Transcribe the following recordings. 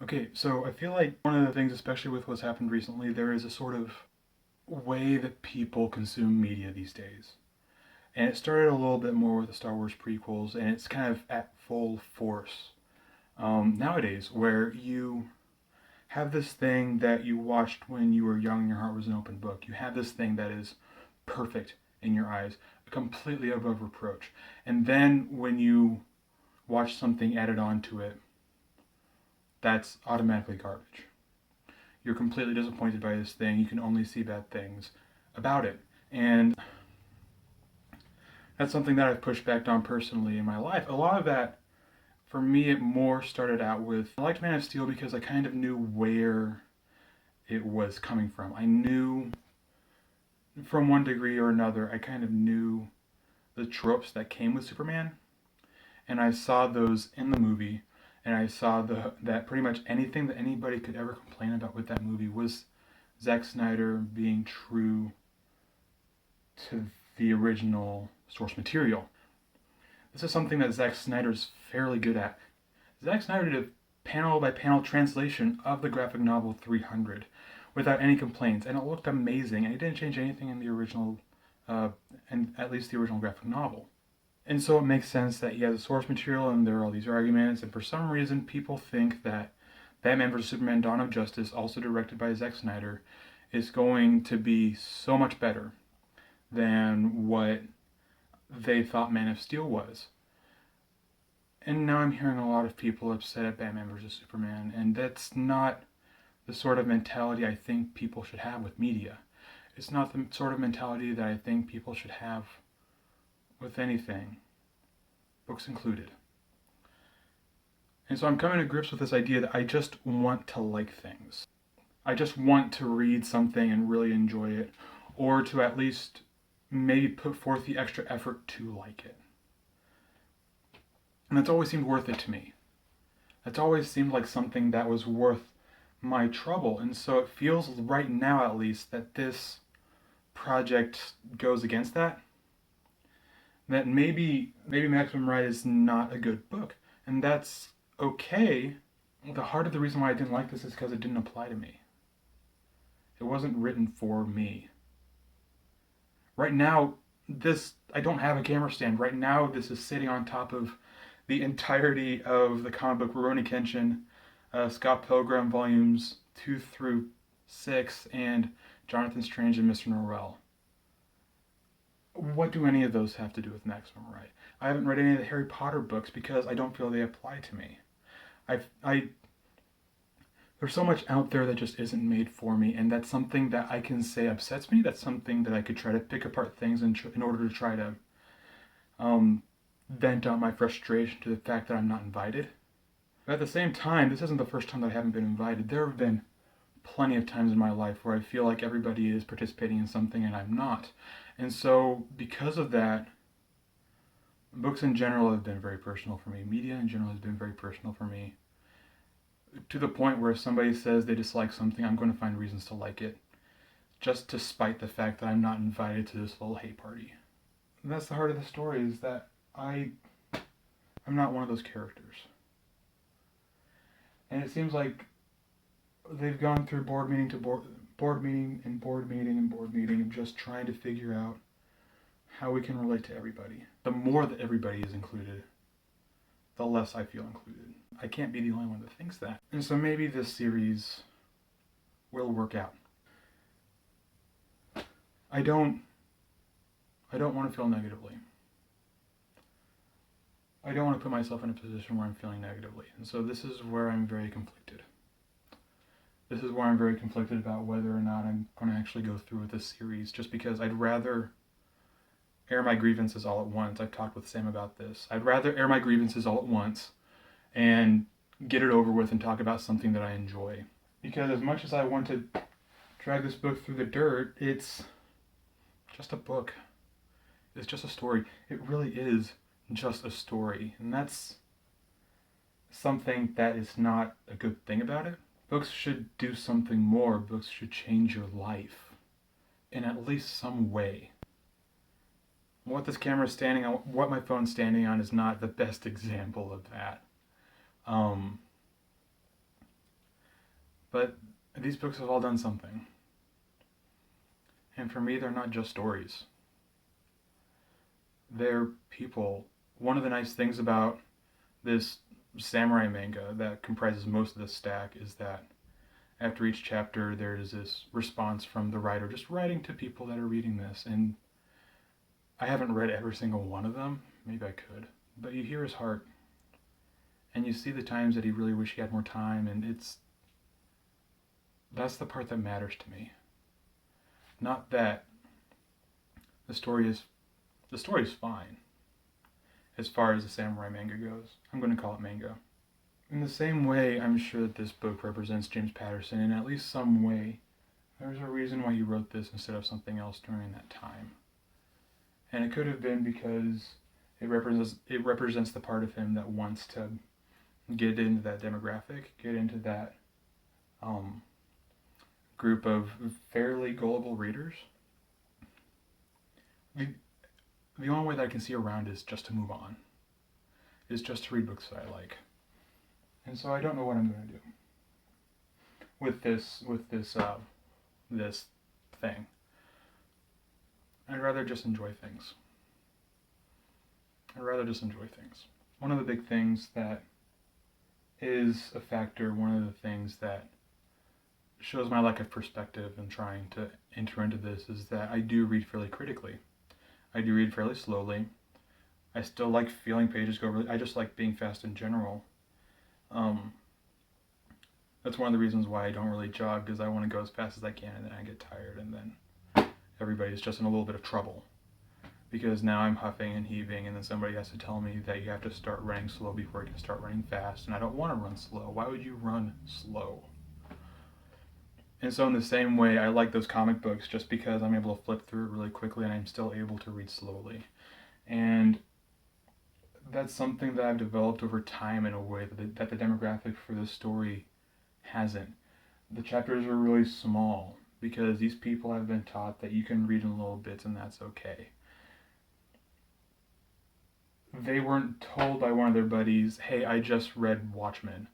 Okay, so I feel like one of the things, especially with what's happened recently, there is a sort of way that people consume media these days. And it started a little bit more with the Star Wars prequels, and it's kind of at full force nowadays, where you have this thing that you watched when you were young and your heart was an open book. You have this thing that is perfect in your eyes, completely above reproach. And then when you watch something added on to it, that's automatically garbage. You're completely disappointed by this thing. You can only see bad things about it. And that's something that I've pushed back on personally in my life. A lot of that, for me, it more started out with I liked Man of Steel because I kind of knew where it was coming from. I knew, from one degree or another, I kind of knew the tropes that came with Superman. And I saw those in the movie. And I saw that pretty much anything that anybody could ever complain about with that movie was Zack Snyder being true to the original source material. This is something that Zack Snyder's fairly good at. Zack Snyder did a panel by panel translation of the graphic novel 300 without any complaints, and it looked amazing, and he didn't change anything in the original, and at least the original graphic novel. And so it makes sense that he has a source material and there are all these arguments, and for some reason people think that Batman vs. Superman Dawn of Justice, also directed by Zack Snyder, is going to be so much better than what they thought Man of Steel was. And now I'm hearing a lot of people upset at Batman vs. Superman, and that's not the sort of mentality I think people should have with media. It's not the sort of mentality that I think people should have with anything, books included. And so I'm coming to grips with this idea that I just want to like things. I just want to read something and really enjoy it, or to at least maybe put forth the extra effort to like it. And that's always seemed worth it to me. That's always seemed like something that was worth my trouble. And so it feels right now, at least, that this project goes against that. That maybe Maximum Ride is not a good book. And that's okay. The heart of the reason why I didn't like this is because it didn't apply to me. It wasn't written for me. Right now, I don't have a camera stand. Right now, this is sitting on top of the entirety of the comic book Rurouni Kenshin, Scott Pilgrim volumes 2 through 6, and Jonathan Strange and Mr. Norrell. What do any of those have to do with Maximum Ride? I haven't read any of the Harry Potter books because I don't feel they apply to me. I there's so much out there that just isn't made for me, and that's something that I can say upsets me. That's something that I could try to pick apart things in order to try to vent out my frustration to the fact that I'm not invited. But at the same time, this isn't the first time that I haven't been invited. There have been plenty of times in my life where I feel like everybody is participating in something and I'm not. And so, because of that, books in general have been very personal for me. Media in general has been very personal for me. To the point where if somebody says they dislike something, I'm going to find reasons to like it, just to spite the fact that I'm not invited to this little hate party. And that's the heart of the story, is that I'm not one of those characters. And it seems like they've gone through board meeting to board meeting and board meeting and board meeting and just trying to figure out how we can relate to everybody. The more that everybody is included, the less I feel included. I can't be the only one that thinks that. And so maybe this series will work out. I don't want to feel negatively. I don't want to put myself in a position where I'm feeling negatively. And so this is where I'm very conflicted. This is where I'm very conflicted about whether or not I'm going to actually go through with this series, just because I'd rather air my grievances all at once. I've talked with Sam about this. I'd rather air my grievances all at once and get it over with and talk about something that I enjoy. Because as much as I want to drag this book through the dirt, it's just a book. It's just a story. It really is just a story. And that's something that is not a good thing about it. Books should do something more. Books should change your life in at least some way. What this camera is standing on, what my phone's standing on, is not the best example of that. But these books have all done something. And for me, they're not just stories. They're people. One of the nice things about this samurai manga that comprises most of this stack is that after each chapter, there is this response from the writer just writing to people that are reading this. And I haven't read every single one of them. Maybe I could. But you hear his heart. And you see the times that he really wished he had more time. And that's the part that matters to me. Not that the story is fine as far as the samurai manga goes. I'm going to call it manga. In the same way, I'm sure that this book represents James Patterson in at least some way. There's a reason why he wrote this instead of something else during that time. And it could have been because it represents the part of him that wants to get into that demographic, get into that group of fairly gullible readers. The only way that I can see around is just to move on. Is just to read books that I like. And so I don't know what I'm going to do with this thing. I'd rather just enjoy things. One of the big things that is a factor, one of the things that shows my lack of perspective in trying to enter into this is that I do read fairly critically. I do read fairly slowly. I still like feeling pages go really. I just like being fast in general. That's one of the reasons why I don't really jog, because I want to go as fast as I can, and then I get tired, and then everybody's just in a little bit of trouble. Because now I'm huffing and heaving, and then somebody has to tell me that you have to start running slow before you can start running fast, and I don't want to run slow. Why would you run slow? And so in the same way, I like those comic books just because I'm able to flip through it really quickly and I'm still able to read slowly. And that's something that I've developed over time in a way that the demographic for this story hasn't. The chapters are really small because these people have been taught that you can read in little bits and that's okay. They weren't told by one of their buddies, hey, I just read Watchmen,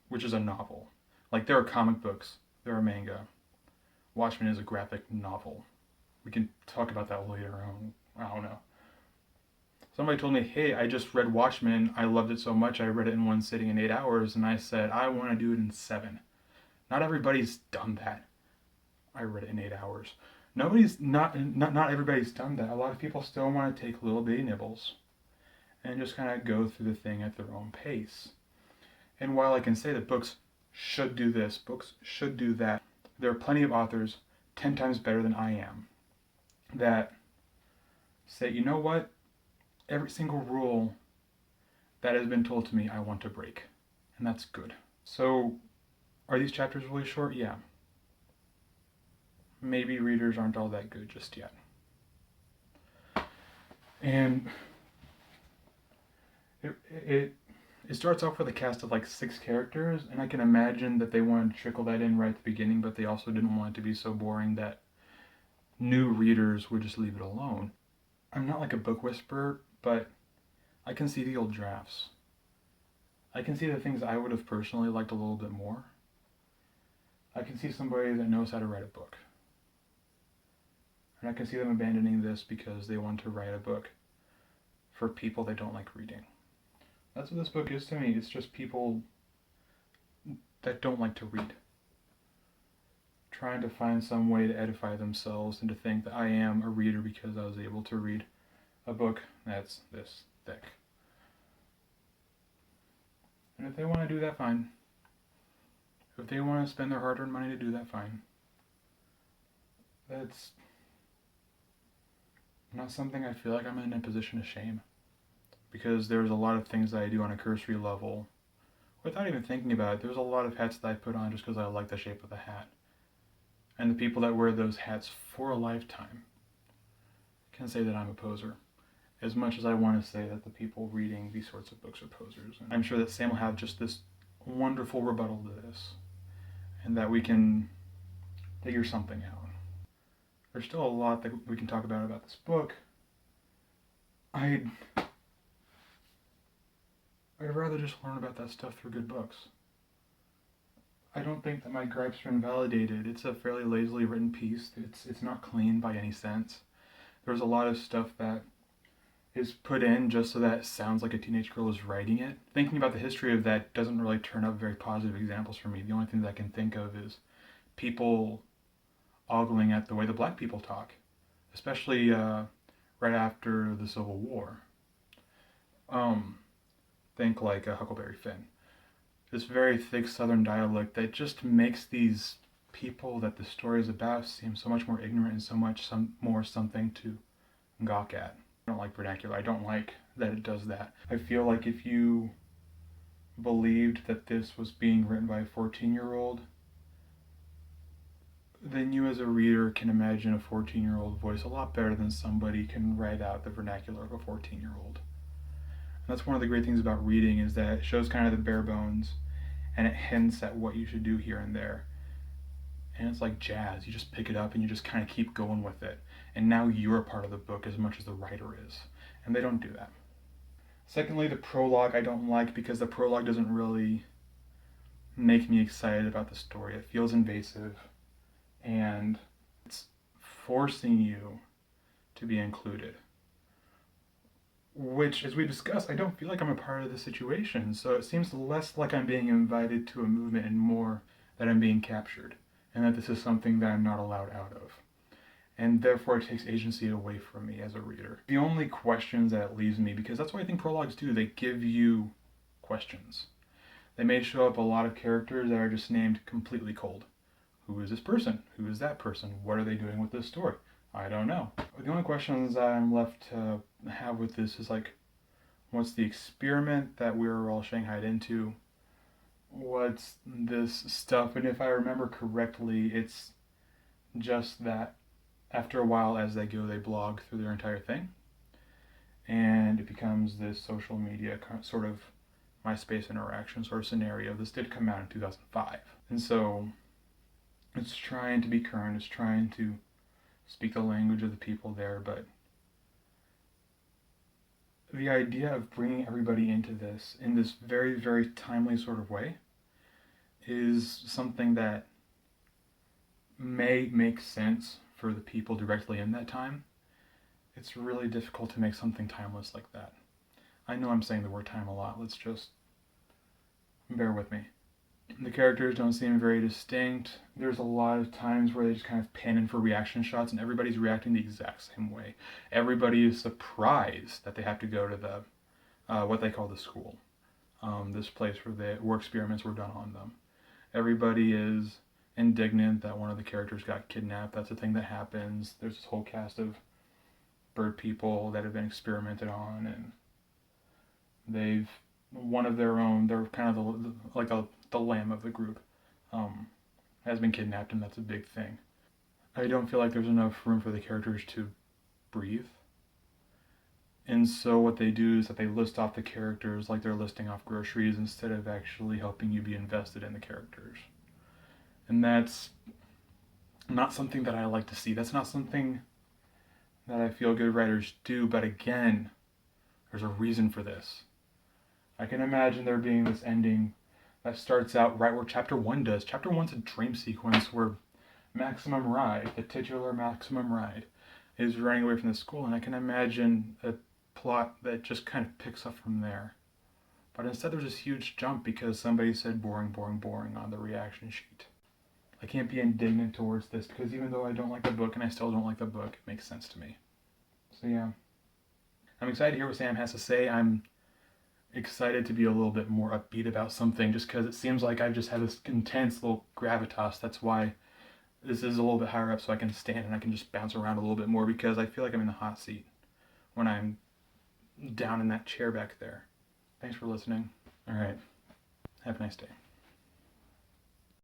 which is a novel. Like, there are comic books. They're a manga. Watchmen is a graphic novel. We can talk about that later on. I don't know. Somebody told me, hey, I just read Watchmen. I loved it so much I read it in one sitting in 8 hours. And I said, I want to do it in 7. Not everybody's done that. I read it in 8 hours. Not everybody's done that. A lot of people still want to take little bitty nibbles and just kind of go through the thing at their own pace. And while I can say that books should do this, books should do that, there are plenty of authors 10 times better than I am that say, you know what? Every single rule that has been told to me, I want to break. And that's good. So, are these chapters really short? Yeah. Maybe readers aren't all that good just yet. And it starts off with a cast of like 6 characters, and I can imagine that they wanted to trickle that in right at the beginning, but they also didn't want it to be so boring that new readers would just leave it alone. I'm not like a book whisperer, but I can see the old drafts. I can see the things I would have personally liked a little bit more. I can see somebody that knows how to write a book. And I can see them abandoning this because they want to write a book for people they don't like reading. That's what this book is to me. It's just people that don't like to read, trying to find some way to edify themselves and to think that I am a reader because I was able to read a book that's this thick. And if they want to do that, fine. If they want to spend their hard-earned money to do that, fine. That's not something I feel like I'm in a position of shame. Because there's a lot of things that I do on a cursory level without even thinking about it. There's a lot of hats that I put on just because I like the shape of the hat. And the people that wear those hats for a lifetime can say that I'm a poser. As much as I want to say that the people reading these sorts of books are posers. And I'm sure that Sam will have just this wonderful rebuttal to this. And that we can figure something out. There's still a lot that we can talk about this book. I'd rather just learn about that stuff through good books. I don't think that my gripes are invalidated. It's a fairly lazily written piece. It's not clean by any sense. There's a lot of stuff that is put in just so that it sounds like a teenage girl is writing it. Thinking about the history of that doesn't really turn up very positive examples for me. The only thing that I can think of is people ogling at the way the black people talk, especially right after the Civil War. Think like Huckleberry Finn. This very thick Southern dialect that just makes these people that the story is about seem so much more ignorant and so much more something to gawk at. I don't like vernacular. I don't like that it does that. I feel like if you believed that this was being written by a 14-year-old, then you as a reader can imagine a 14-year-old voice a lot better than somebody can write out the vernacular of a 14-year-old. And that's one of the great things about reading, is that it shows kind of the bare bones and it hints at what you should do here and there. And it's like jazz. You just pick it up and you just kind of keep going with it. And now you're a part of the book as much as the writer is. And they don't do that. Secondly, the prologue I don't like because the prologue doesn't really make me excited about the story. It feels invasive and it's forcing you to be included. Which, as we discussed, I don't feel like I'm a part of the situation. So it seems less like I'm being invited to a movement and more that I'm being captured. And that this is something that I'm not allowed out of. And therefore it takes agency away from me as a reader. The only questions that it leaves me, because that's what I think prologues do, they give you questions. They may show up a lot of characters that are just named completely cold. Who is this person? Who is that person? What are they doing with this story? I don't know. The only questions that I'm left to have with this is like, what's the experiment that we were all shanghaied into? What's this stuff? And if I remember correctly, it's just that after a while, as they go, they blog through their entire thing. And it becomes this social media sort of MySpace interaction sort of scenario. This did come out in 2005. And so it's trying to be current. It's trying to speak the language of the people there. But the idea of bringing everybody into this in this very, very timely sort of way is something that may make sense for the people directly in that time. It's really difficult to make something timeless like that. I know I'm saying the word time a lot. Let's just bear with me. The characters don't seem very distinct. There's a lot of times where they just kind of pan in for reaction shots and everybody's reacting the exact same way. Everybody is surprised that they have to go to the what they call the school. This place where experiments were done on them. Everybody is indignant that one of the characters got kidnapped. That's a thing that happens. There's this whole cast of bird people that have been experimented on, and they've one of their own. They're kind of the lamb of the group. Has been kidnapped, and that's a big thing. I don't feel like there's enough room for the characters to breathe. And so what they do is that they list off the characters like they're listing off groceries instead of actually helping you be invested in the characters. And that's not something that I like to see. That's not something that I feel good writers do. But again, there's a reason for this. I can imagine there being this ending that starts out right where Chapter 1 does. Chapter 1's a dream sequence where Maximum Ride, the titular Maximum Ride, is running away from the school. And I can imagine a plot that just kind of picks up from there. But instead there's this huge jump because somebody said boring, boring, boring on the reaction sheet. I can't be indignant towards this because even though I don't like the book and I still don't like the book, it makes sense to me. So yeah. I'm excited to hear what Sam has to say. I'm excited to be a little bit more upbeat about something just because it seems like I've just had this intense little gravitas. That's why this is a little bit higher up so I can stand and I can just bounce around a little bit more because I feel like I'm in the hot seat when I'm down in that chair back there. Thanks for listening. All right. Have a nice day.